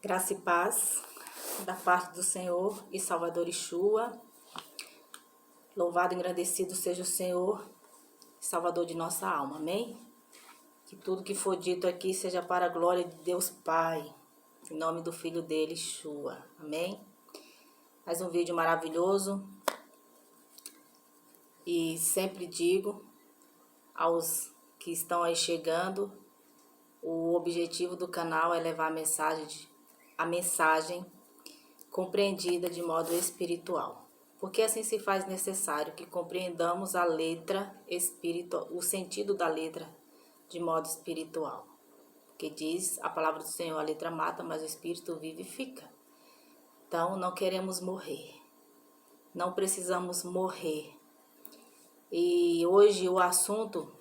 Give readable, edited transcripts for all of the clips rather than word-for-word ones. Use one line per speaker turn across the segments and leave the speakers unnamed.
Graça e paz da parte do Senhor e Salvador Yeshua. Louvado e engrandecido seja o Senhor, Salvador de nossa alma. Amém? Que tudo que for dito aqui seja para a glória de Deus Pai, em nome do Filho dele, Yeshua. Amém? Mais um vídeo maravilhoso. E sempre digo aos que estão aí chegando, o objetivo do canal é levar a mensagem compreendida de modo espiritual. Porque assim se faz necessário que compreendamos a letra espiritual, o sentido da letra de modo espiritual. Porque diz a palavra do Senhor, a letra mata, mas o espírito vivifica. Então não queremos morrer. Não precisamos morrer. E hoje o assunto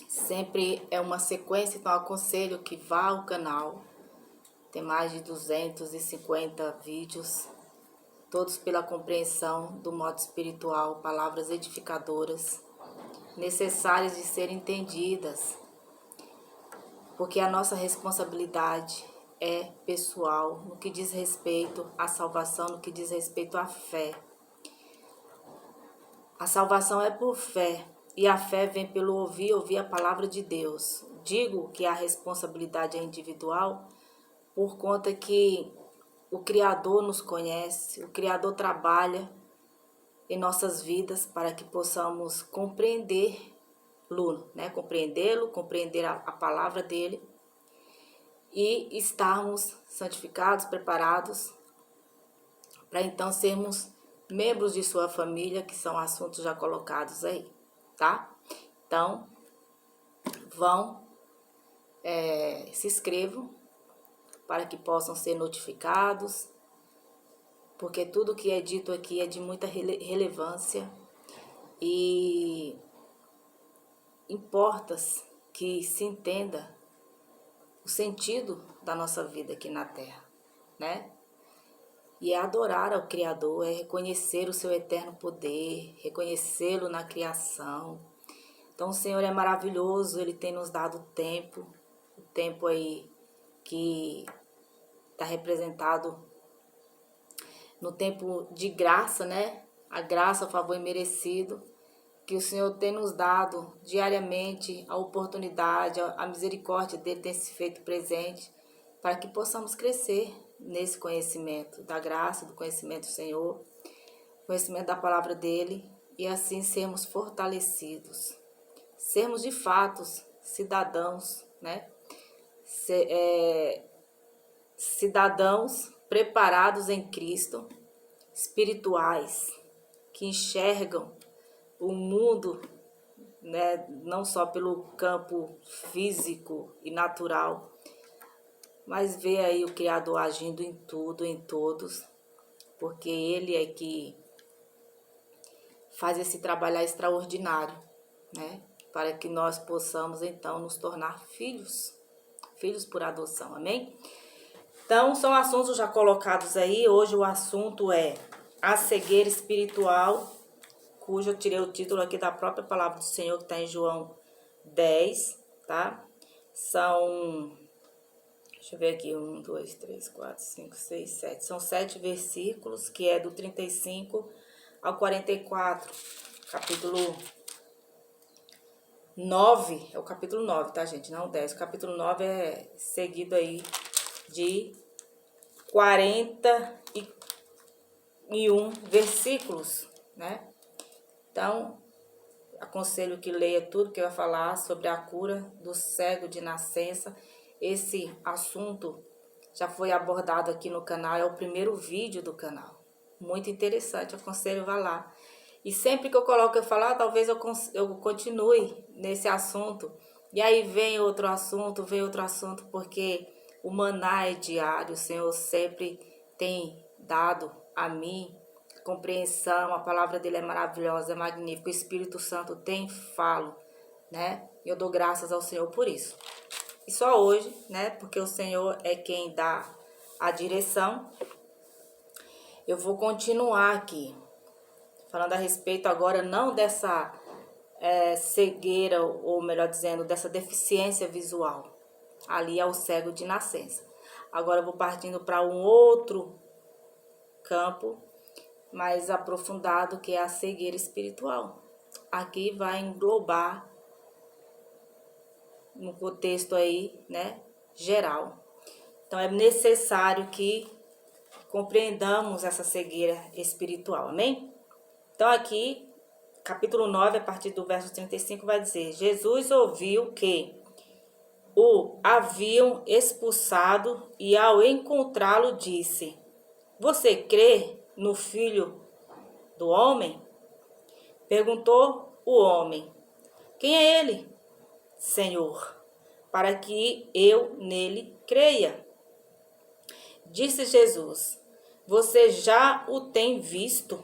sempre é uma sequência, então aconselho que vá ao canal. Tem mais de 250 vídeos, todos pela compreensão do modo espiritual, palavras edificadoras, necessárias de serem entendidas, porque a nossa responsabilidade é pessoal, no que diz respeito à salvação, no que diz respeito à fé. A salvação é por fé, e a fé vem pelo ouvir a palavra de Deus. Digo que a responsabilidade é individual, por conta que o Criador nos conhece, o Criador trabalha em nossas vidas para que possamos compreendê-lo, né? Compreender a palavra dele e estarmos santificados, preparados para então sermos membros de sua família, que são assuntos já colocados aí, tá? Então, se inscrevam para que possam ser notificados, porque tudo que é dito aqui é de muita relevância e importa que se entenda o sentido da nossa vida aqui na Terra, né? E é adorar ao Criador, é reconhecer o seu eterno poder, reconhecê-lo na criação. Então o Senhor é maravilhoso, Ele tem nos dado o tempo aí que está representado no tempo de graça, né? A graça, o favor imerecido, que o Senhor tem nos dado diariamente, a oportunidade, a misericórdia dele tem se feito presente, para que possamos crescer nesse conhecimento da graça, do conhecimento do Senhor, conhecimento da palavra dele, e assim sermos fortalecidos, sermos de fato cidadãos, né? Cidadãos preparados em Cristo, espirituais, que enxergam o mundo, né, não só pelo campo físico e natural, mas vê aí o Criador agindo em tudo, em todos, porque Ele é que faz esse trabalho extraordinário, né, para que nós possamos então nos tornar filhos por adoção, amém? Então, são assuntos já colocados aí. Hoje o assunto é a cegueira espiritual, cujo eu tirei o título aqui da própria palavra do Senhor, que está em João 10, tá? Deixa eu ver aqui, 1, 2, 3, 4, 5, 6, 7. São 7 versículos, que é do 35 ao 44. Capítulo 9, é o capítulo 9, tá, gente? Não 10. O capítulo 9 é seguido aí de 41 versículos, né? Então, aconselho que leia tudo que eu vou falar sobre a cura do cego de nascença. Esse assunto já foi abordado aqui no canal, é o primeiro vídeo do canal. Muito interessante, aconselho, vá lá. E sempre que eu coloco, eu falo, talvez eu continue nesse assunto. E aí vem outro assunto, porque o maná é diário, o Senhor sempre tem dado a mim compreensão, a palavra dele é maravilhosa, é magnífica, o Espírito Santo tem falo, né? E eu dou graças ao Senhor por isso. E só hoje, né, porque o Senhor é quem dá a direção, eu vou continuar aqui, falando a respeito agora não dessa cegueira, ou melhor dizendo, dessa deficiência visual, ali ao cego de nascença. Agora eu vou partindo para um outro campo mais aprofundado, que é a cegueira espiritual. Aqui vai englobar no contexto aí, né, geral. Então é necessário que compreendamos essa cegueira espiritual, amém? Então aqui, capítulo 9, a partir do verso 35, vai dizer: Jesus ouviu que o haviam expulsado e ao encontrá-lo disse: Você crê no Filho do Homem? Perguntou o homem: Quem é ele, Senhor, para que eu nele creia? Disse Jesus: Você já o tem visto,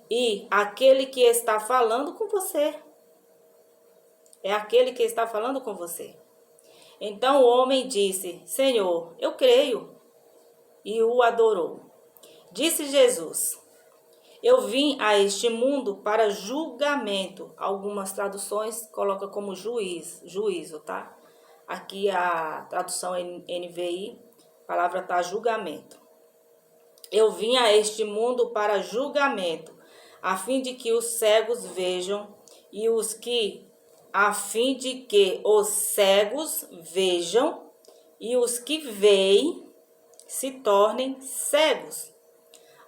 e aquele que está falando com você. É aquele que está falando com você. Então o homem disse: Senhor, eu creio. E o adorou. Disse Jesus: Eu vim a este mundo para julgamento. Algumas traduções colocam como juízo, tá? Aqui a tradução NVI, a palavra tá julgamento. Eu vim a este mundo para julgamento, a fim de que os cegos vejam e os que veem se tornem cegos.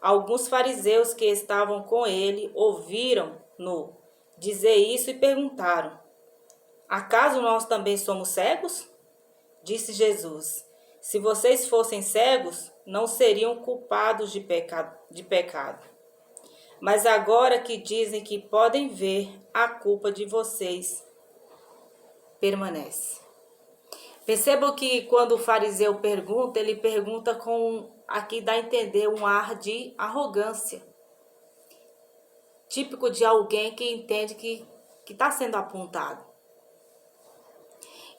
Alguns fariseus que estavam com ele ouviram-no dizer isso e perguntaram: Acaso nós também somos cegos? Disse Jesus: Se vocês fossem cegos, não seriam culpados de pecado. Mas agora que dizem que podem ver, a culpa de vocês permanece. Percebam que quando o fariseu pergunta, ele pergunta com, aqui dá a entender, um ar de arrogância. Típico de alguém que entende que está sendo apontado.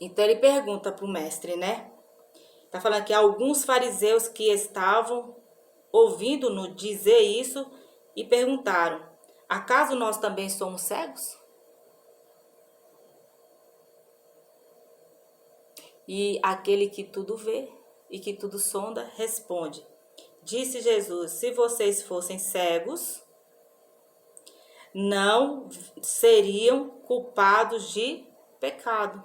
Então ele pergunta para o mestre, né? Está falando que alguns fariseus que estavam ouvindo-no dizer isso e perguntaram: Acaso nós também somos cegos? E aquele que tudo vê e que tudo sonda responde: Disse Jesus: Se vocês fossem cegos, não seriam culpados de pecado.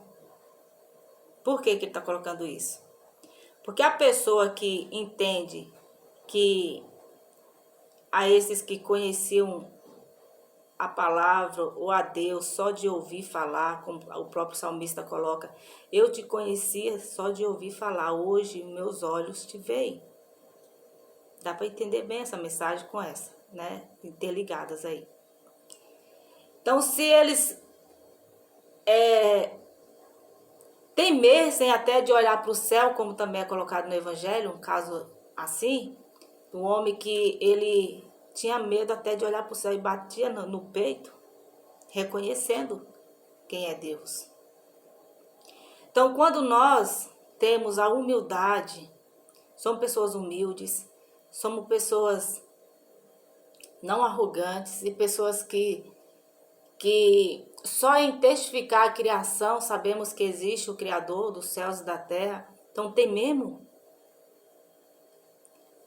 Por que ele está colocando isso? Porque a pessoa que entende que a esses que conheciam a palavra ou a Deus só de ouvir falar, como o próprio salmista coloca: Eu te conhecia só de ouvir falar, hoje meus olhos te veem. Dá para entender bem essa mensagem com essa, né? Interligadas aí. Então, se eles temessem até de olhar para o céu, como também é colocado no Evangelho, um caso assim, um homem que ele tinha medo até de olhar para o céu e batia no peito, reconhecendo quem é Deus. Então, quando nós temos a humildade, somos pessoas humildes, somos pessoas não arrogantes e pessoas que só em testificar a criação sabemos que existe o Criador dos céus e da terra. Então tememos.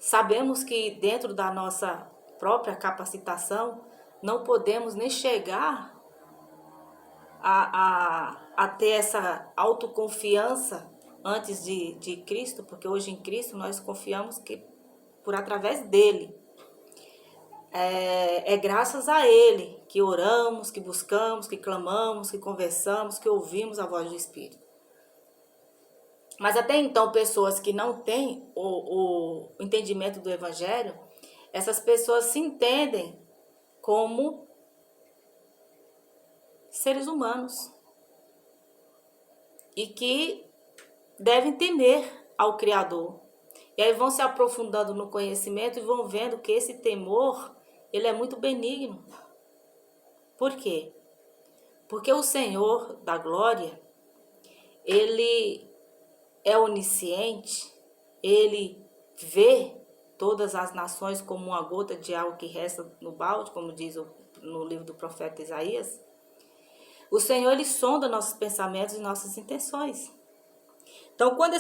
Sabemos que dentro da nossa própria capacitação não podemos nem chegar a ter essa autoconfiança antes de Cristo, porque hoje em Cristo nós confiamos que por através dele. É graças a ele que oramos, que buscamos, que clamamos, que conversamos, que ouvimos a voz do Espírito. Mas até então, pessoas que não têm o entendimento do Evangelho, essas pessoas se entendem como seres humanos e que devem temer ao Criador. E aí vão se aprofundando no conhecimento e vão vendo que esse temor, ele é muito benigno. Por quê? Porque o Senhor da glória, ele é onisciente, ele vê todas as nações como uma gota de água que resta no balde, como diz no livro do profeta Isaías. O Senhor, ele sonda nossos pensamentos e nossas intenções. Então, quando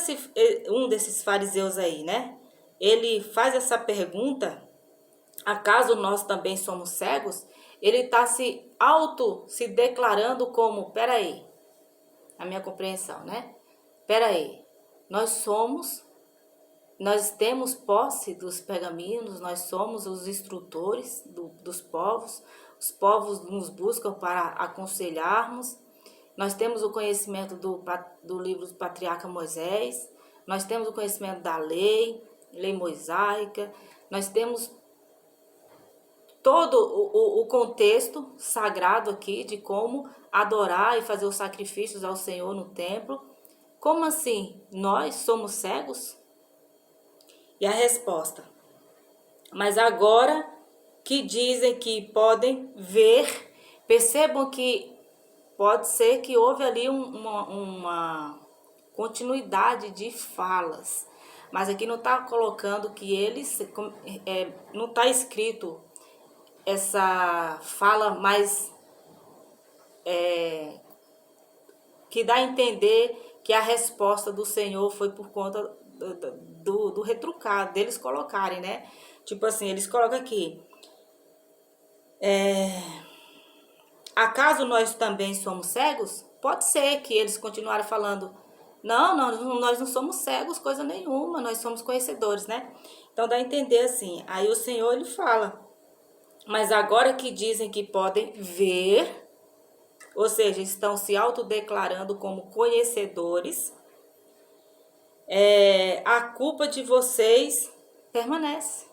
um desses fariseus aí, né, ele faz essa pergunta, acaso nós também somos cegos? Ele está se declarando como, peraí, a minha compreensão, né? Peraí, nós temos posse dos pergaminhos, nós somos os instrutores dos povos, os povos nos buscam para aconselharmos, nós temos o conhecimento do livro do patriarca Moisés, nós temos o conhecimento da lei mosaica, nós temos todo o contexto sagrado aqui de como adorar e fazer os sacrifícios ao Senhor no templo. Como assim? Nós somos cegos? E a resposta: mas agora que dizem que podem ver, percebam que pode ser que houve ali uma continuidade de falas, mas aqui não está colocando que eles, não está escrito essa fala mais que dá a entender que a resposta do Senhor foi por conta do retrucado, deles colocarem, né? Tipo assim, eles colocam aqui, acaso nós também somos cegos? Pode ser que eles continuaram falando, não, nós não somos cegos, coisa nenhuma, nós somos conhecedores, né? Então dá a entender assim, aí o Senhor ele fala, mas agora que dizem que podem ver, ou seja, estão se autodeclarando como conhecedores, a culpa de vocês permanece.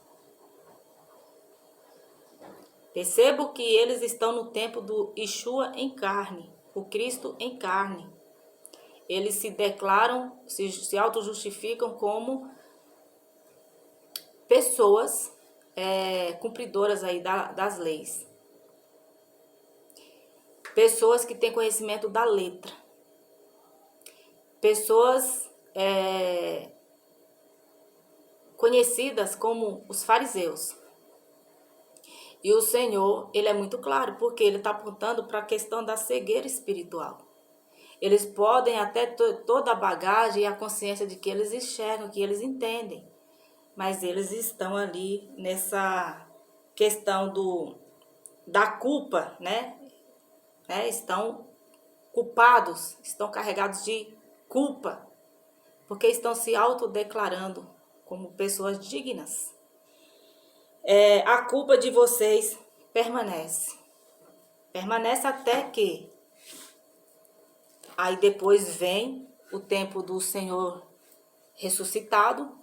Percebo que eles estão no tempo do Yeshua em carne, o Cristo em carne. Eles se declaram, se auto-justificam como pessoas cumpridoras aí das leis. Pessoas que têm conhecimento da letra. Pessoas conhecidas como os fariseus. E o Senhor, ele é muito claro, porque ele está apontando para a questão da cegueira espiritual. Eles podem até toda a bagagem e a consciência de que eles enxergam, que eles entendem. Mas eles estão ali nessa questão da culpa, né? Estão culpados, estão carregados de culpa, porque estão se autodeclarando como pessoas dignas. A culpa de vocês permanece. Permanece até que aí depois vem o tempo do Senhor ressuscitado.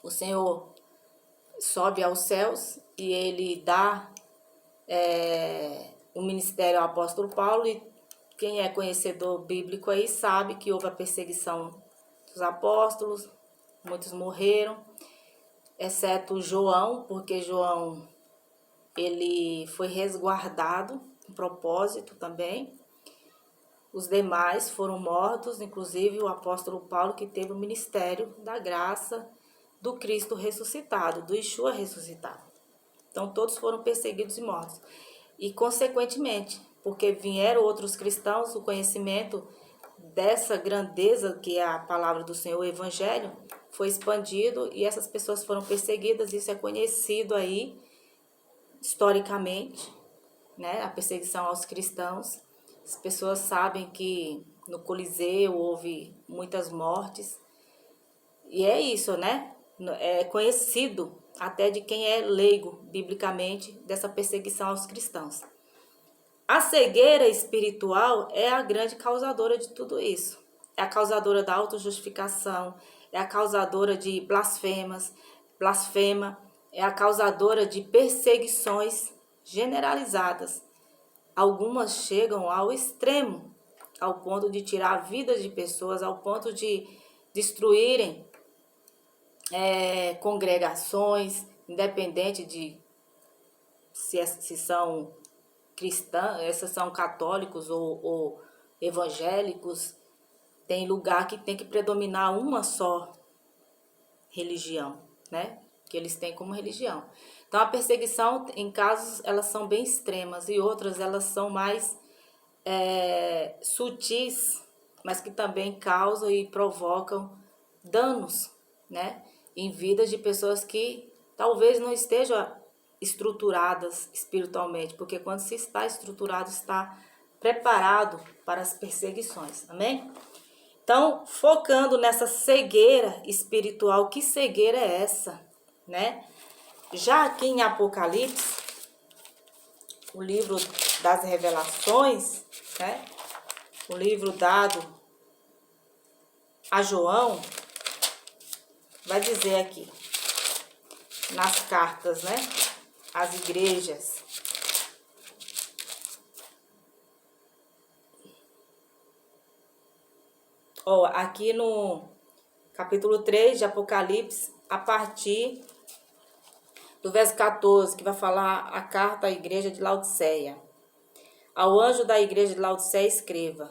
O Senhor sobe aos céus e ele dá o ministério ao apóstolo Paulo. E quem é conhecedor bíblico aí sabe que houve a perseguição dos apóstolos, muitos morreram, exceto João, porque João ele foi resguardado com propósito também. Os demais foram mortos, inclusive o apóstolo Paulo, que teve o ministério da graça do Cristo ressuscitado, do Yeshua ressuscitado. Então todos foram perseguidos e mortos. E consequentemente, porque vieram outros cristãos, o conhecimento dessa grandeza que é a palavra do Senhor, o Evangelho, foi expandido e essas pessoas foram perseguidas. Isso é conhecido aí historicamente, né? A perseguição aos cristãos. As pessoas sabem que no Coliseu houve muitas mortes. E é isso, né? É conhecido até de quem é leigo, biblicamente, dessa perseguição aos cristãos. A cegueira espiritual é a grande causadora de tudo isso. É a causadora da autojustificação, é a causadora de blasfema, é a causadora de perseguições generalizadas. Algumas chegam ao extremo, ao ponto de tirar a vida de pessoas, ao ponto de destruírem congregações, independente de se são cristãos, se são católicos ou evangélicos. Tem lugar que tem que predominar uma só religião, né? Que eles têm como religião. Então a perseguição, em casos, elas são bem extremas, e outras elas são mais sutis, mas que também causam e provocam danos, né, em vidas de pessoas que talvez não estejam estruturadas espiritualmente, porque quando se está estruturado, está preparado para as perseguições, amém? Então, focando nessa cegueira espiritual, que cegueira é essa, né? Já aqui em Apocalipse, o livro das revelações, né? O livro dado a João, vai dizer aqui, nas cartas, né? As igrejas. Ó, aqui no capítulo 3 de Apocalipse, a partir do verso 14, que vai falar a carta à igreja de Laodiceia. Ao anjo da igreja de Laodiceia escreva: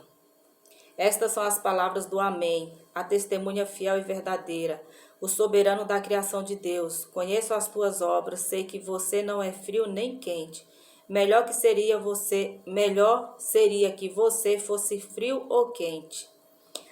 estas são as palavras do Amém, a testemunha fiel e verdadeira, o soberano da criação de Deus. Conheço as tuas obras, sei que você não é frio nem quente. Melhor seria que você fosse frio ou quente.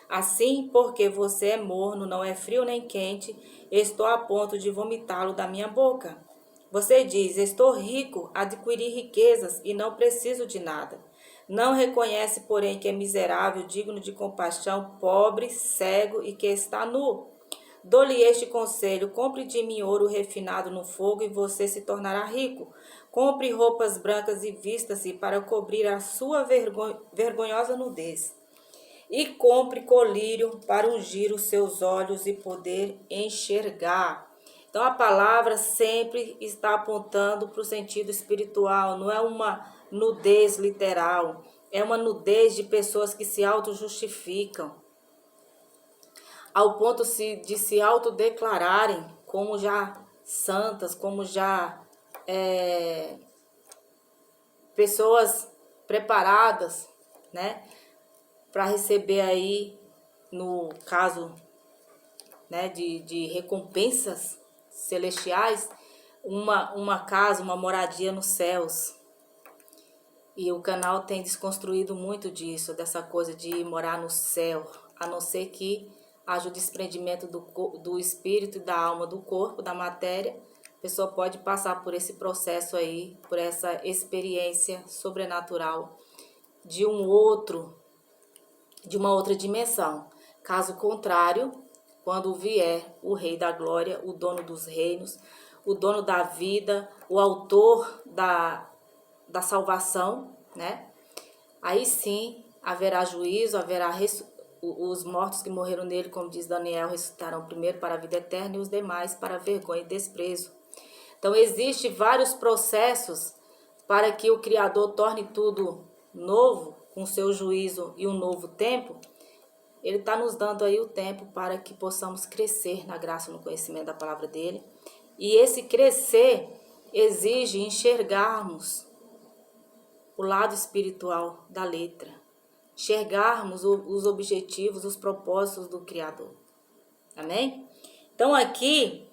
Assim, porque você é morno, não é frio nem quente, estou a ponto de vomitá-lo da minha boca. Você diz: estou rico, adquiri riquezas e não preciso de nada. Não reconhece, porém, que é miserável, digno de compaixão, pobre, cego e que está nu. Dou-lhe este conselho: compre de mim ouro refinado no fogo e você se tornará rico. Compre roupas brancas e vista-se para cobrir a sua vergonhosa nudez. E compre colírio para ungir os seus olhos e poder enxergar. Então a palavra sempre está apontando para o sentido espiritual, não é uma nudez literal, é uma nudez de pessoas que se auto-justificam, ao ponto de se autodeclararem como já santas, como já pessoas preparadas, né, para receber aí, no caso, né, de recompensas celestiais, uma casa, uma moradia nos céus. E o canal tem desconstruído muito disso, dessa coisa de morar no céu, a não ser que haja o desprendimento do espírito e da alma do corpo, da matéria. A pessoa pode passar por esse processo aí, por essa experiência sobrenatural de uma outra dimensão. Caso contrário, quando vier o Rei da Glória, o dono dos reinos, o dono da vida, o autor da salvação, né? Aí sim haverá juízo, haverá os mortos que morreram nele, como diz Daniel, ressuscitarão primeiro para a vida eterna e os demais para a vergonha e desprezo. Então existem vários processos para que o Criador torne tudo novo, com seu juízo e um novo tempo. Ele está nos dando aí o tempo para que possamos crescer na graça e no conhecimento da palavra dele. E esse crescer exige enxergarmos o lado espiritual da letra. Enxergarmos os objetivos, os propósitos do Criador. Amém? Então aqui,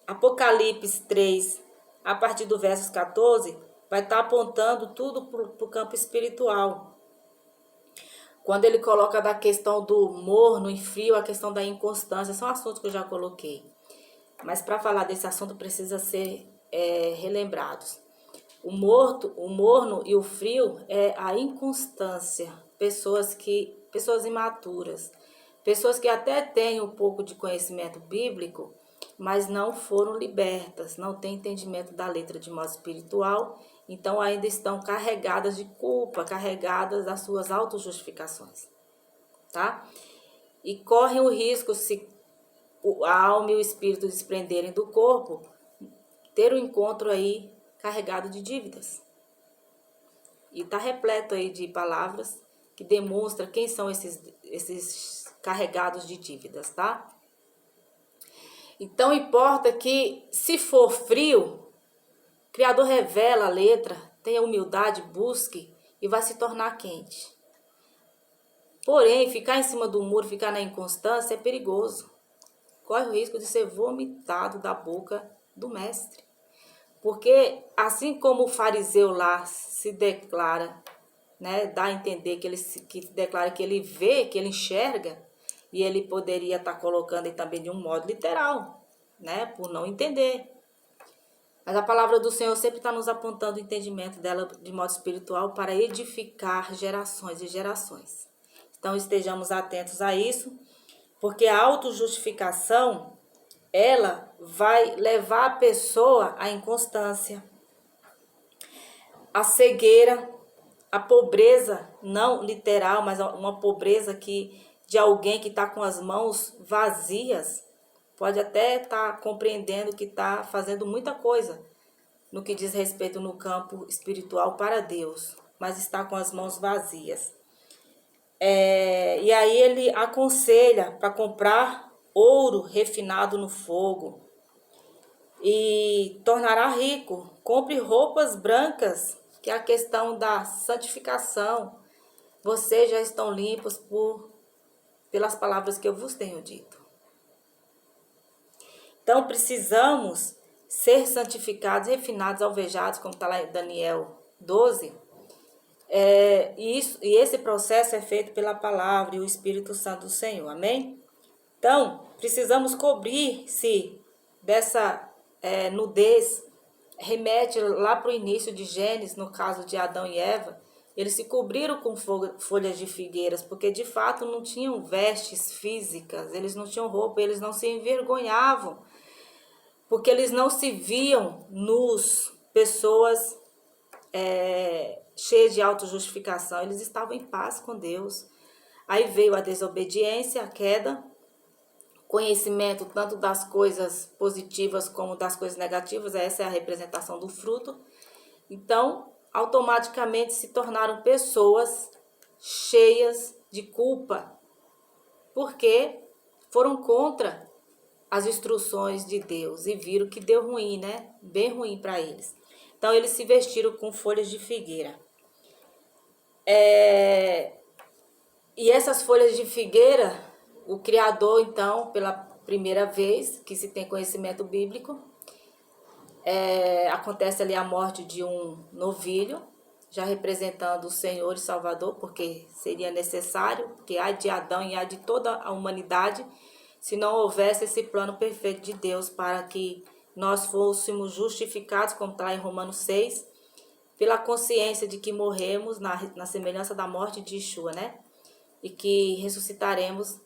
Apocalipse 3, a partir do verso 14, vai estar apontando tudo para o campo espiritual. Quando ele coloca da questão do morno e frio, a questão da inconstância, são assuntos que eu já coloquei. Mas para falar desse assunto precisa ser relembrados. O morno e o frio é a inconstância. Pessoas imaturas, pessoas que até têm um pouco de conhecimento bíblico, mas não foram libertas, não têm entendimento da letra de modo espiritual, então ainda estão carregadas de culpa, carregadas das suas autojustificações, tá? E correm o risco, se a alma e o espírito desprenderem do corpo, ter um encontro aí carregado de dívidas. E está repleto aí de palavras que demonstra quem são esses carregados de dívidas, tá? Então importa que, se for frio, o Criador revela a letra, tenha humildade, busque e vai se tornar quente. Porém, ficar em cima do muro, ficar na inconstância é perigoso. Corre o risco de ser vomitado da boca do mestre. Porque assim como o fariseu lá se declara né, dá a entender que declara que ele vê, que ele enxerga, e ele poderia estar colocando aí também de um modo literal, né, por não entender. Mas a palavra do Senhor sempre está nos apontando o entendimento dela de modo espiritual para edificar gerações e gerações. Então estejamos atentos a isso, porque a autojustificação, ela vai levar a pessoa à inconstância, à cegueira, à pobreza, não literal, mas uma pobreza de alguém que está com as mãos vazias, pode até estar compreendendo que está fazendo muita coisa no que diz respeito no campo espiritual para Deus, mas está com as mãos vazias. E aí ele aconselha para comprar ouro refinado no fogo e tornará rico. Compre roupas brancas, que é a questão da santificação. Vocês já estão limpos pelas palavras que eu vos tenho dito. Então precisamos ser santificados, refinados, alvejados, como está lá em Daniel 12. E esse processo é feito pela palavra e o Espírito Santo do Senhor, amém? Então, precisamos cobrir-se dessa nudez, remete lá para o início de Gênesis, no caso de Adão e Eva, eles se cobriram com folhas de figueiras, porque de fato não tinham vestes físicas, eles não tinham roupa, eles não se envergonhavam, porque eles não se viam nus, pessoas cheias de autojustificação, eles estavam em paz com Deus. Aí veio a desobediência, a queda, conhecimento tanto das coisas positivas como das coisas negativas, essa é a representação do fruto. Então, automaticamente se tornaram pessoas cheias de culpa, porque foram contra as instruções de Deus e viram que deu ruim, né? Bem ruim para eles. Então, eles se vestiram com folhas de figueira. E essas folhas de figueira, o Criador, então, pela primeira vez que se tem conhecimento bíblico, acontece ali a morte de um novilho, já representando o Senhor e Salvador, porque seria necessário, porque há de Adão e há de toda a humanidade, se não houvesse esse plano perfeito de Deus para que nós fôssemos justificados, como está em Romanos 6, pela consciência de que morremos na semelhança da morte de Yeshua, né? E que ressuscitaremos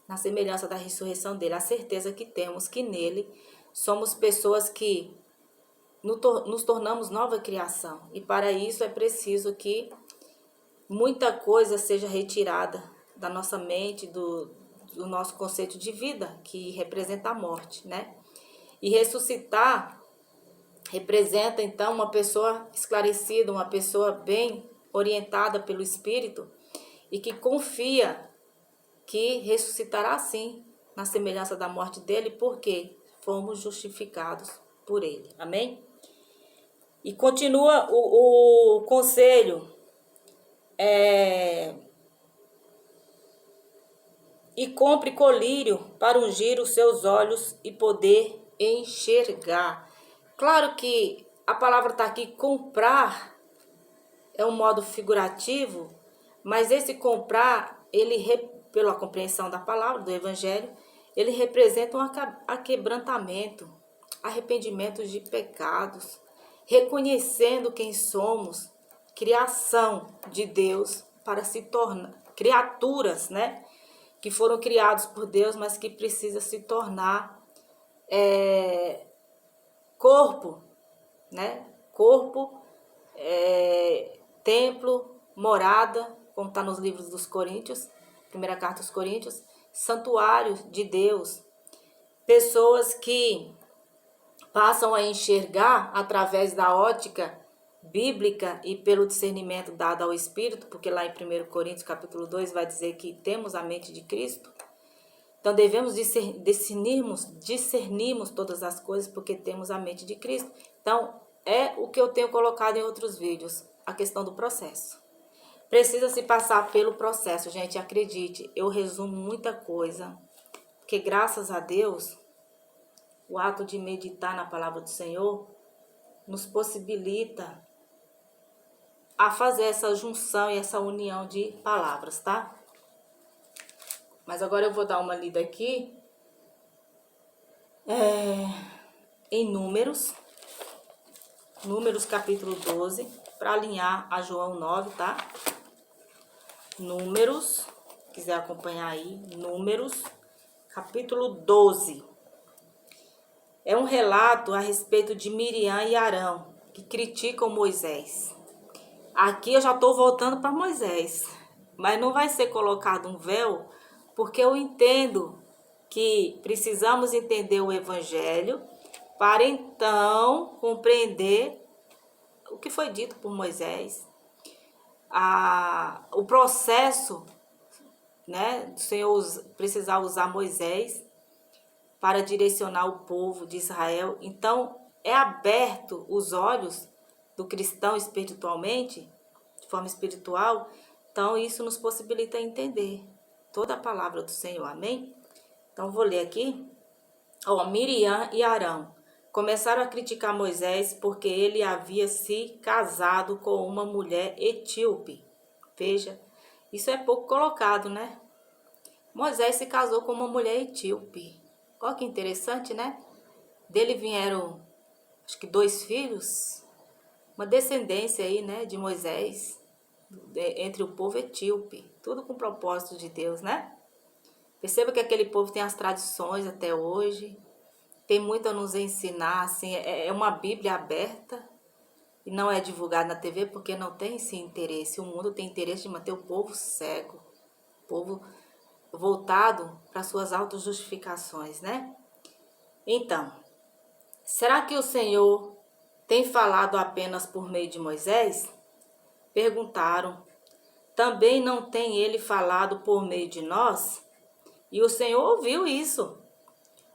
na semelhança da ressurreição dele. A certeza que temos que nele somos pessoas que nos tornamos nova criação. E para isso é preciso que muita coisa seja retirada da nossa mente, do nosso conceito de vida, que representa a morte, né? E ressuscitar representa, então, uma pessoa esclarecida, uma pessoa bem orientada pelo Espírito e que confia que ressuscitará sim na semelhança da morte dele, porque fomos justificados por ele. Amém? E continua o conselho. E compre colírio para ungir os seus olhos e poder enxergar. Claro que a palavra está aqui, comprar, é um modo figurativo, mas esse comprar, pela compreensão da palavra, do Evangelho, ele representa um aquebrantamento, arrependimento de pecados, reconhecendo quem somos, criação de Deus, para se tornar criaturas, né? Que foram criados por Deus, mas que precisa se tornar corpo, né? Corpo, templo, morada, como está nos livros dos Coríntios, primeira carta aos Coríntios, santuário de Deus. Pessoas que passam a enxergar através da ótica bíblica e pelo discernimento dado ao Espírito, porque lá em 1 Coríntios capítulo 2 vai dizer que temos a mente de Cristo. Então devemos discernirmos todas as coisas porque temos a mente de Cristo. Então é o que eu tenho colocado em outros vídeos, a questão do processo. Precisa se passar pelo processo, gente, acredite, eu resumo muita coisa, porque graças a Deus, o ato de meditar na palavra do Senhor nos possibilita a fazer essa junção e essa união de palavras, tá? Mas agora eu vou dar uma lida aqui em Números capítulo 12, para alinhar a João 9, tá? Números, quiser acompanhar aí, Números capítulo 12. É um relato a respeito de Miriam e Arão, que criticam Moisés. Aqui eu já estou voltando para Moisés, mas não vai ser colocado um véu, porque eu entendo que precisamos entender o Evangelho para então compreender o que foi dito por Moisés. O processo, né, do Senhor precisar usar Moisés para direcionar o povo de Israel. Então, é aberto os olhos do cristão espiritualmente, de forma espiritual. Então, isso nos possibilita entender toda a palavra do Senhor. Amém? Então, vou ler aqui. Miriam e Arão começaram a criticar Moisés porque ele havia se casado com uma mulher etíope. Veja, isso é pouco colocado, né? Moisés se casou com uma mulher etíope. Olha que interessante, né? Dele vieram, acho que 2 filhos, uma descendência aí, né, de Moisés, entre o povo etíope. Tudo com o propósito de Deus, né? Perceba que aquele povo tem as tradições até hoje. Tem muito a nos ensinar, assim, é uma Bíblia aberta e não é divulgada na TV porque não tem esse interesse. O mundo tem interesse de manter o povo cego, o povo voltado para suas autojustificações, né? Então, será que o Senhor tem falado apenas por meio de Moisés? Perguntaram. Também não tem ele falado por meio de nós? E o Senhor ouviu isso.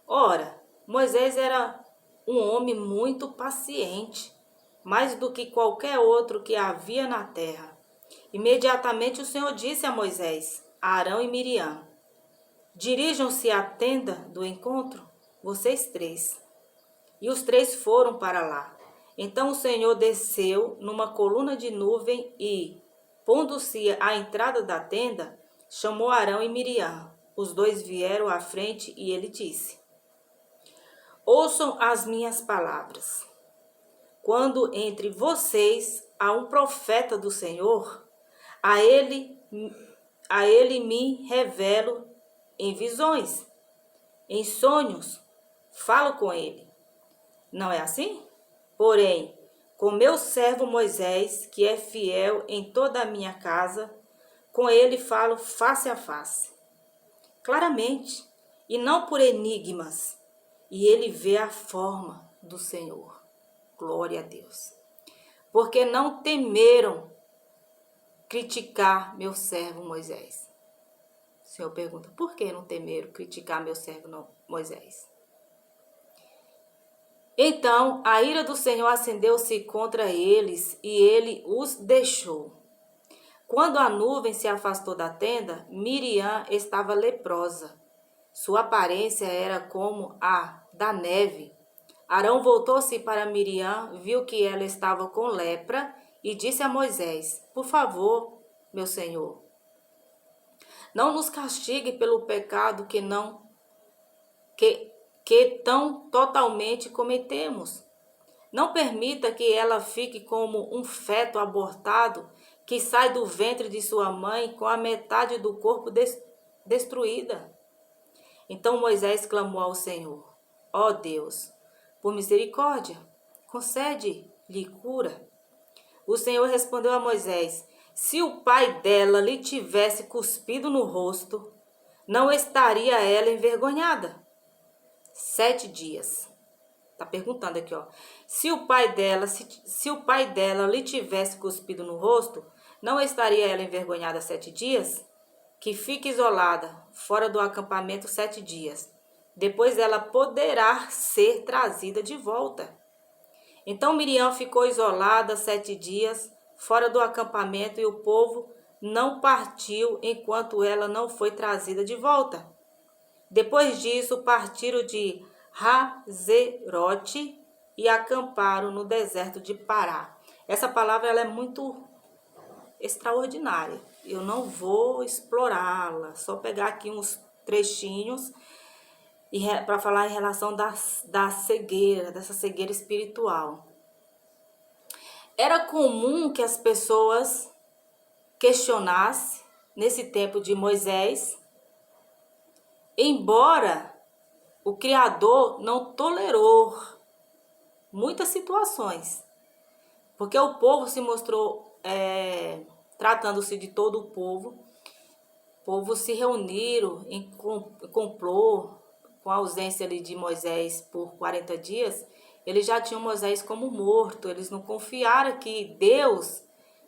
Ora, Moisés era um homem muito paciente, mais do que qualquer outro que havia na terra. Imediatamente o Senhor disse a Moisés, a Arão e Miriam: dirijam-se à tenda do encontro, vocês 3. E os 3 foram para lá. Então o Senhor desceu numa coluna de nuvem e, pondo-se à entrada da tenda, chamou Arão e Miriam. Os 2 vieram à frente e ele disse: ouçam as minhas palavras. Quando entre vocês há um profeta do Senhor, a ele me revelo em visões, em sonhos, falo com ele. Não é assim? Porém, com meu servo Moisés, que é fiel em toda a minha casa, com ele falo face a face, claramente, e não por enigmas, e ele vê a forma do Senhor. Glória a Deus. Porque não temeram criticar meu servo Moisés. O Senhor pergunta, por que não temeram criticar meu servo Moisés? Então a ira do Senhor acendeu-se contra eles e ele os deixou. Quando a nuvem se afastou da tenda, Miriam estava leprosa. Sua aparência era como a da neve. Arão voltou-se para Miriam, viu que ela estava com lepra e disse a Moisés: por favor, meu senhor, não nos castigue pelo pecado que tão totalmente cometemos. Não permita que ela fique como um feto abortado que sai do ventre de sua mãe com a metade do corpo destruída. Então Moisés clamou ao Senhor: ó Deus, por misericórdia, concede-lhe cura. O Senhor respondeu a Moisés: se o pai dela lhe tivesse cuspido no rosto, não estaria ela envergonhada? 7 dias. Tá perguntando aqui, ó. Se o pai dela lhe tivesse cuspido no rosto, não estaria ela envergonhada 7 dias? Que fique isolada, fora do acampamento 7 dias. Depois ela poderá ser trazida de volta. Então Miriam ficou isolada 7 dias, fora do acampamento, e o povo não partiu enquanto ela não foi trazida de volta. Depois disso, partiram de Hazerote e acamparam no deserto de Pará. Essa palavra ela é muito extraordinária. Eu não vou explorá-la, só pegar aqui uns trechinhos para falar em relação da cegueira, dessa cegueira espiritual. Era comum que as pessoas questionassem nesse tempo de Moisés, embora o Criador não tolerou muitas situações, porque o povo se mostrou, tratando-se de todo o povo se reuniram em complô, com a ausência ali de Moisés por 40 dias, eles já tinham Moisés como morto, eles não confiaram que Deus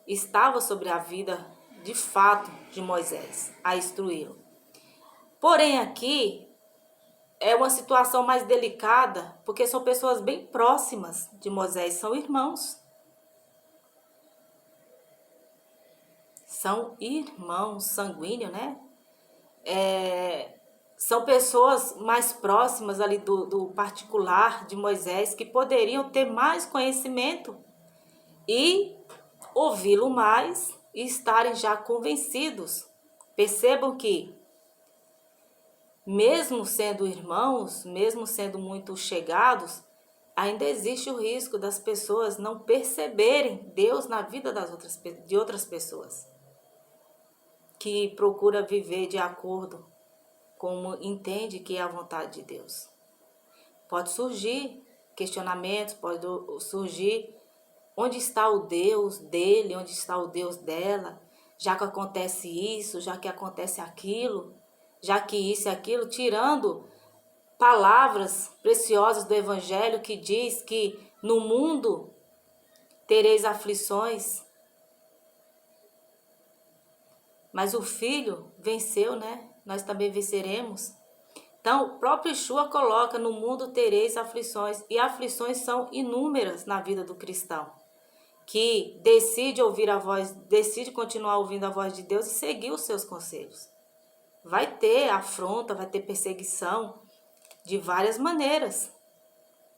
estava sobre a vida de fato de Moisés, a instruí-lo. Porém aqui é uma situação mais delicada, porque são pessoas bem próximas de Moisés, são irmãos. São irmãos sanguíneos, né? São pessoas mais próximas ali do particular de Moisés, que poderiam ter mais conhecimento e ouvi-lo mais e estarem já convencidos. Percebam que, mesmo sendo irmãos, mesmo sendo muito chegados, ainda existe o risco das pessoas não perceberem Deus na vida de outras pessoas, que procura viver de acordo como entende que é a vontade de Deus. Pode surgir questionamentos, pode surgir onde está o Deus dele, onde está o Deus dela, já que acontece isso, já que acontece aquilo, já que isso e aquilo, tirando palavras preciosas do Evangelho que diz que no mundo tereis aflições, mas o Filho venceu, né? Nós também venceremos. Então, o próprio Yeshua coloca, no mundo tereis aflições, e aflições são inúmeras na vida do cristão, que decide ouvir a voz, decide continuar ouvindo a voz de Deus e seguir os seus conselhos. Vai ter afronta, vai ter perseguição de várias maneiras.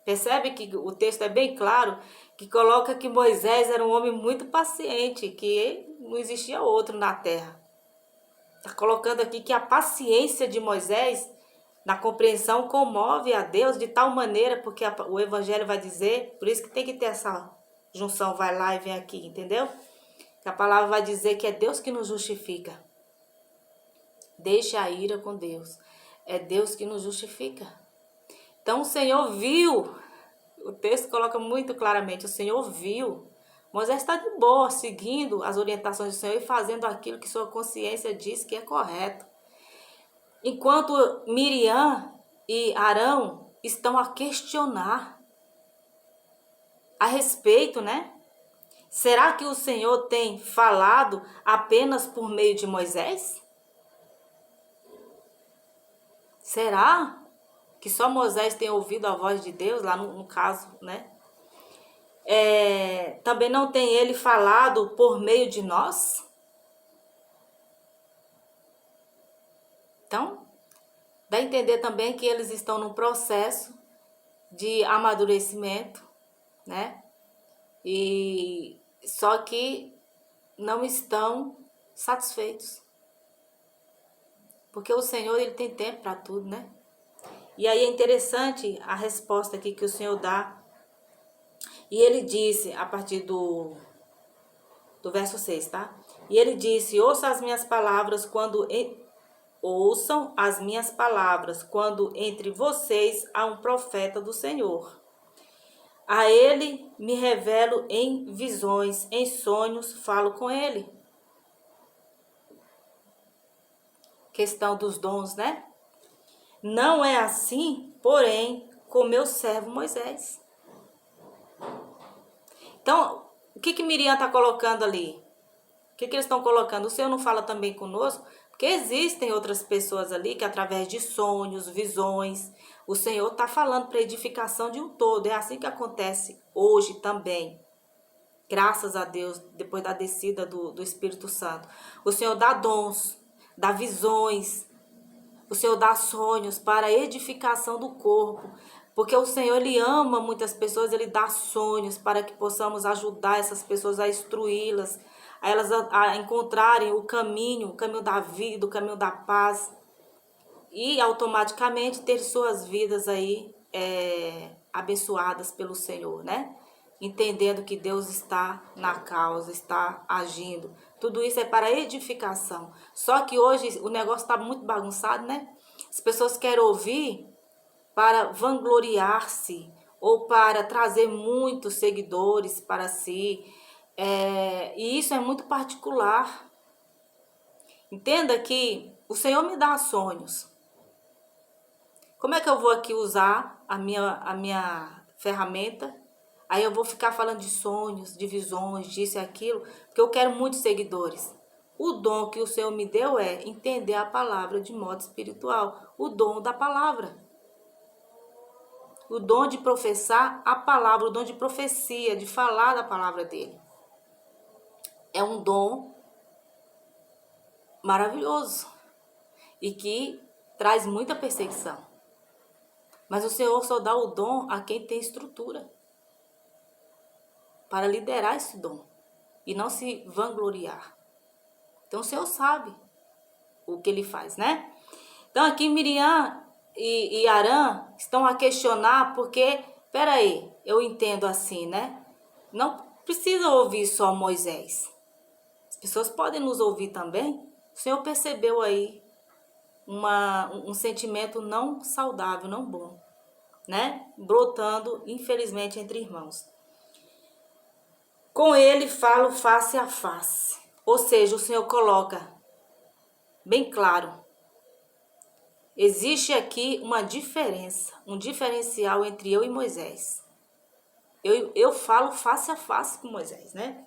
Percebe que o texto é bem claro, que coloca que Moisés era um homem muito paciente, que não existia outro na terra. Está colocando aqui que a paciência de Moisés, na compreensão, comove a Deus de tal maneira, porque o Evangelho vai dizer, por isso que tem que ter essa junção, vai lá e vem aqui, entendeu? Que a palavra vai dizer que é Deus que nos justifica. Deixe a ira com Deus. É Deus que nos justifica. Então o Senhor viu, o texto coloca muito claramente, o Senhor viu. Moisés está de boa, seguindo as orientações do Senhor e fazendo aquilo que sua consciência diz que é correto. Enquanto Miriam e Arão estão a questionar a respeito, né? Será que o Senhor tem falado apenas por meio de Moisés? Será que só Moisés tem ouvido a voz de Deus, lá no caso, né? Também não tem ele falado por meio de nós? Então, dá a entender também que eles estão num processo de amadurecimento, né? E só que não estão satisfeitos. Porque o Senhor, ele tem tempo para tudo, né? E aí é interessante a resposta aqui que o Senhor dá. E ele disse, a partir do verso 6, tá? E ele disse, ouçam as minhas palavras quando entre vocês há um profeta do Senhor. A ele me revelo em visões, em sonhos, falo com ele. Questão dos dons, né? Não é assim, porém, com meu servo Moisés. Então, o que Miriam está colocando ali? O que eles estão colocando? O Senhor não fala também conosco? Porque existem outras pessoas ali que através de sonhos, visões, o Senhor está falando para edificação de um todo. É assim que acontece hoje também. Graças a Deus, depois da descida do Espírito Santo. O Senhor dá dons, dá visões, o Senhor dá sonhos para a edificação do corpo. Porque o Senhor, ele ama muitas pessoas, ele dá sonhos para que possamos ajudar essas pessoas a instruí-las, a elas a encontrarem o caminho da vida, o caminho da paz, e automaticamente ter suas vidas aí abençoadas pelo Senhor, né? Entendendo que Deus está na causa, está agindo. Tudo isso é para edificação. Só que hoje o negócio está muito bagunçado, né? As pessoas querem ouvir para vangloriar-se ou para trazer muitos seguidores para si. E isso é muito particular. Entenda que o Senhor me dá sonhos. Como é que eu vou aqui usar a minha ferramenta? Aí eu vou ficar falando de sonhos, de visões, disso e aquilo, porque eu quero muitos seguidores. O dom que o Senhor me deu é entender a palavra de modo espiritual. O dom da palavra. O dom de professar a palavra, o dom de profecia, de falar da palavra dele. É um dom maravilhoso e que traz muita perseguição. Mas o Senhor só dá o dom a quem tem estrutura para liderar esse dom e não se vangloriar. Então o Senhor sabe o que ele faz, né? Então aqui Miriam e Arã estão a questionar porque, peraí, eu entendo assim, né? Não precisa ouvir só Moisés. As pessoas podem nos ouvir também. O Senhor percebeu aí um sentimento não saudável, não bom, né? Brotando, infelizmente, entre irmãos. Com ele falo face a face. Ou seja, o Senhor coloca bem claro. Existe aqui uma diferença, um diferencial entre eu e Moisés. Eu falo face a face com Moisés, né?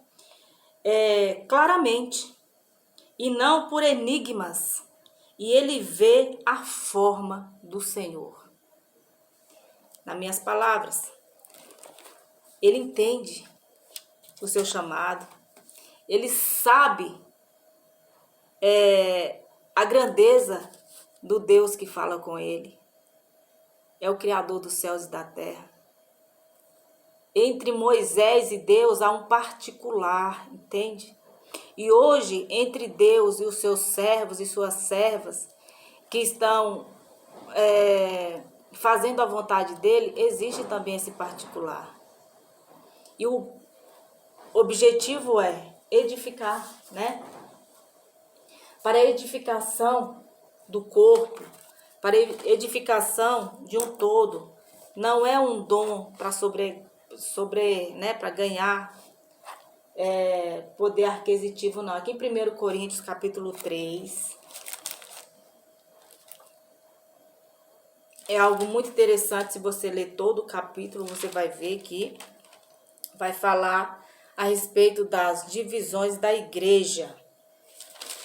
Claramente. E não por enigmas. E ele vê a forma do Senhor. Nas minhas palavras, ele entende o seu chamado. Ele sabe a grandeza do Deus que fala com ele. É o Criador dos céus e da terra. Entre Moisés e Deus há um particular, entende? E hoje, entre Deus e os seus servos e suas servas, que estão fazendo a vontade dele, existe também esse particular. E o objetivo é edificar, né? Para a edificação do corpo, para a edificação de um todo. Não é um dom para para ganhar poder aquisitivo, não. Aqui em 1 Coríntios, capítulo 3, é algo muito interessante. Se você ler todo o capítulo, você vai ver que vai falar a respeito das divisões da igreja.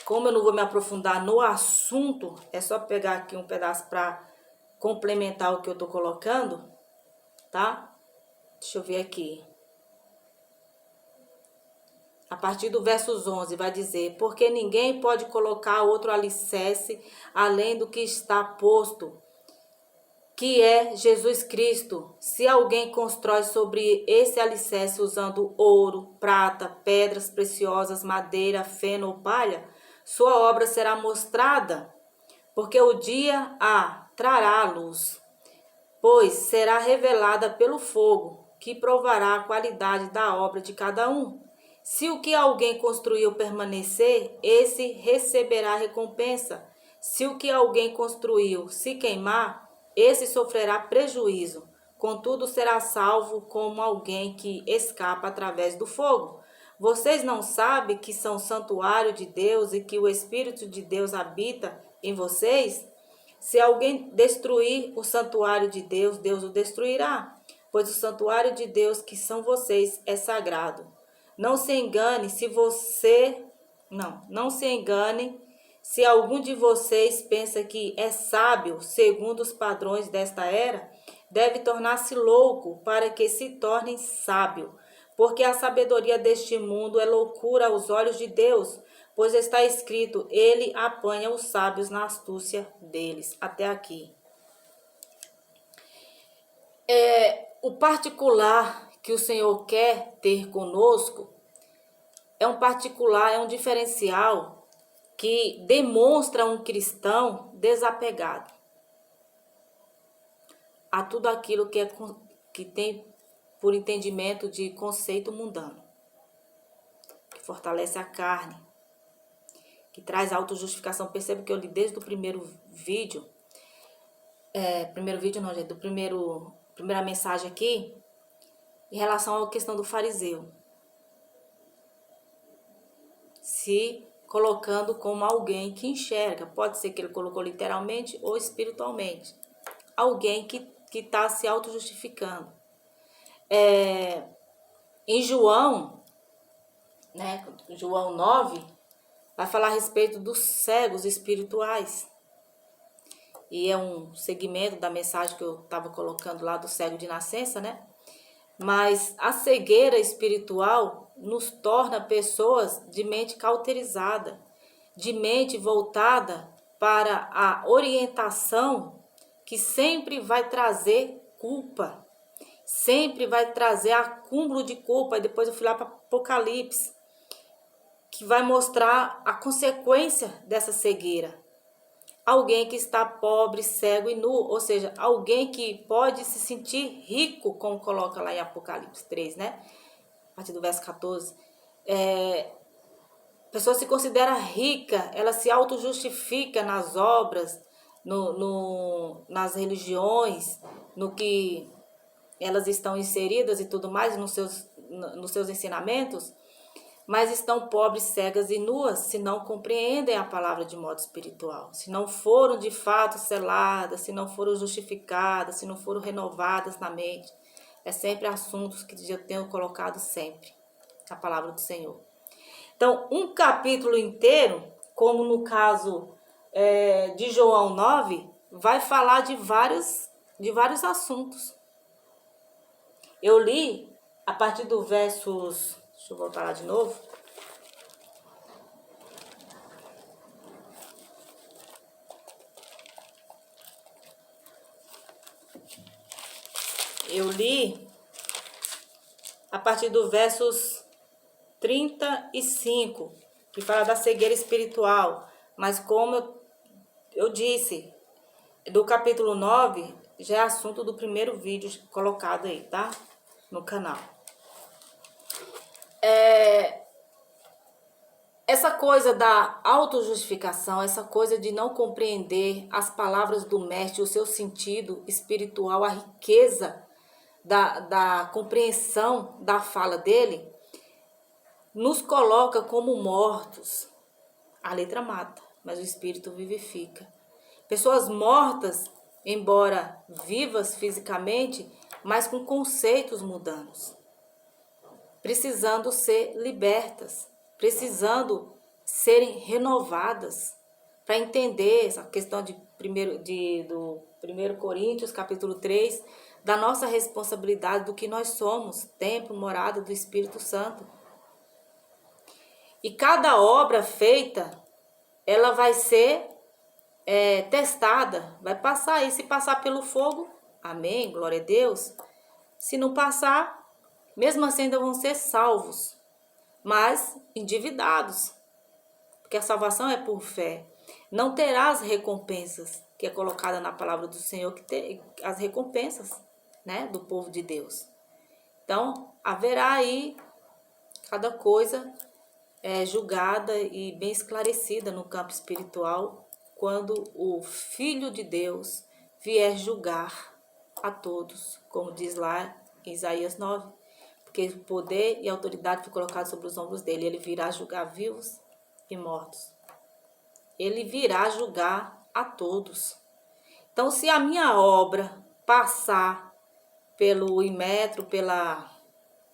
Como eu não vou me aprofundar no assunto, é só pegar aqui um pedaço para complementar o que eu estou colocando, tá? Deixa eu ver aqui. A partir do versos 11 vai dizer: porque ninguém pode colocar outro alicerce além do que está posto, que é Jesus Cristo. Se alguém constrói sobre esse alicerce usando ouro, prata, pedras preciosas, madeira, feno ou palha, sua obra será mostrada, porque o dia a trará a luz, pois será revelada pelo fogo, que provará a qualidade da obra de cada um. Se o que alguém construiu permanecer, esse receberá recompensa. Se o que alguém construiu se queimar, esse sofrerá prejuízo. Contudo, será salvo como alguém que escapa através do fogo. Vocês não sabem que são santuário de Deus e que o Espírito de Deus habita em vocês? Se alguém destruir o santuário de Deus, Deus o destruirá, pois o santuário de Deus, que são vocês, é sagrado. Não se engane não se engane se algum de vocês pensa que é sábio segundo os padrões desta era, deve tornar-se louco para que se torne sábio, porque a sabedoria deste mundo é loucura aos olhos de Deus, pois está escrito: ele apanha os sábios na astúcia deles. Até aqui. O particular que o Senhor quer ter conosco é um particular, é um diferencial que demonstra um cristão desapegado a tudo aquilo que tem por entendimento de conceito mundano, que fortalece a carne, que traz autojustificação. Perceba que eu li desde o primeiro vídeo, primeira mensagem aqui, em relação à questão do fariseu, se colocando como alguém que enxerga, pode ser que ele colocou literalmente ou espiritualmente, alguém que está se auto-justificando. Em João, né, João 9, vai falar a respeito dos cegos espirituais. E é um segmento da mensagem que eu estava colocando lá do cego de nascença, né? Mas a cegueira espiritual nos torna pessoas de mente cauterizada, de mente voltada para a orientação que sempre vai trazer culpa, sempre vai trazer acúmulo de culpa. E depois eu fui lá para Apocalipse, que vai mostrar a consequência dessa cegueira. Alguém que está pobre, cego e nu, ou seja, alguém que pode se sentir rico, como coloca lá em Apocalipse 3, né? A partir do verso 14. A pessoa se considera rica, ela se auto-justifica nas obras, nas religiões, no que elas estão inseridas e tudo mais, nos seus ensinamentos, mas estão pobres, cegas e nuas, se não compreendem a palavra de modo espiritual, se não foram de fato seladas, se não foram justificadas, se não foram renovadas na mente. É sempre assuntos que eu tenho colocado sempre, a palavra do Senhor. Então, um capítulo inteiro, como no caso de João 9, vai falar de vários assuntos. Eu li a partir do versos... Deixa eu voltar lá de novo. Eu li a partir do versos 35, que fala da cegueira espiritual. Mas como eu disse, do capítulo 9, já é assunto do primeiro vídeo colocado aí, tá? No canal. Essa coisa da autojustificação, essa coisa de não compreender as palavras do mestre, o seu sentido espiritual, a riqueza da compreensão da fala dele, nos coloca como mortos. A letra mata, mas o espírito vivifica. Pessoas mortas, embora vivas fisicamente, mas com conceitos mundanos, precisando ser libertas, precisando serem renovadas para entender essa questão do 1 Coríntios, capítulo 3, da nossa responsabilidade, do que nós somos, templo, morada do Espírito Santo. E cada obra feita, ela vai ser testada, vai passar. E se passar pelo fogo, amém, glória a Deus. Se não passar, mesmo assim ainda vão ser salvos, mas endividados, porque a salvação é por fé. Não terá as recompensas que é colocada na palavra do Senhor, que tem as recompensas, né, do povo de Deus. Então, haverá aí cada coisa julgada e bem esclarecida no campo espiritual, quando o Filho de Deus vier julgar a todos, como diz lá em Isaías 9, porque o poder e a autoridade foi colocado sobre os ombros dele. Ele virá julgar vivos e mortos. Ele virá julgar a todos. Então, se a minha obra passar pelo imetro,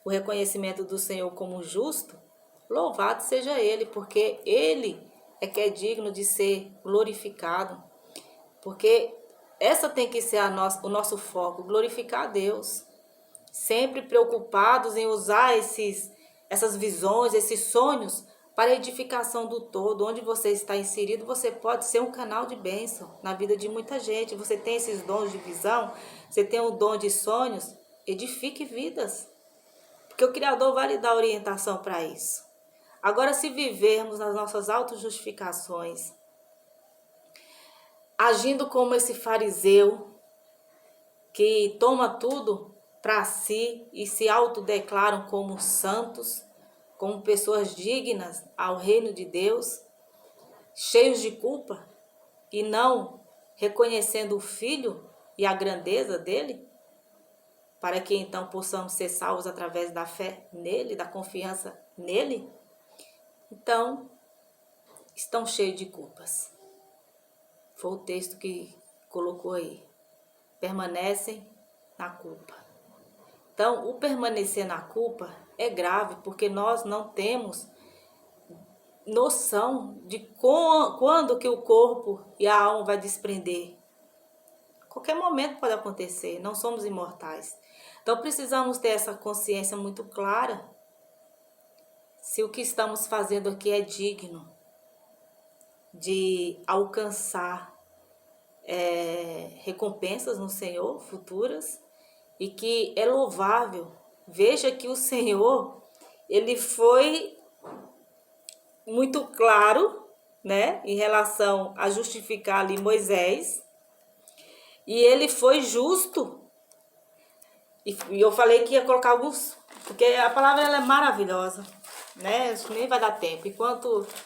o reconhecimento do Senhor como justo, louvado seja Ele, porque Ele é que é digno de ser glorificado. Porque essa tem que ser o nosso foco, glorificar a Deus. Sempre preocupados em usar essas visões, esses sonhos para a edificação do todo. Onde você está inserido, você pode ser um canal de bênção na vida de muita gente. Você tem esses dons de visão, você tem o dom de sonhos, edifique vidas. Porque o Criador vai lhe dar orientação para isso. Agora, se vivermos nas nossas autojustificações, agindo como esse fariseu que toma tudo para si e se autodeclaram como santos, como pessoas dignas ao reino de Deus, cheios de culpa e não reconhecendo o Filho e a grandeza dele, para que então possamos ser salvos através da fé nele, da confiança nele, então estão cheios de culpas. Foi o texto que colocou aí. Permanecem na culpa. Então, o permanecer na culpa é grave, porque nós não temos noção de quando que o corpo e a alma vai desprender. Qualquer momento pode acontecer, não somos imortais. Então, precisamos ter essa consciência muito clara se o que estamos fazendo aqui é digno de alcançar recompensas no Senhor futuras e que é louvável. Veja que o Senhor, ele foi muito claro, né, em relação a justificar ali Moisés, e ele foi justo. E eu falei que ia colocar alguns, porque a palavra ela é maravilhosa, né? Acho que nem vai dar tempo. Enquanto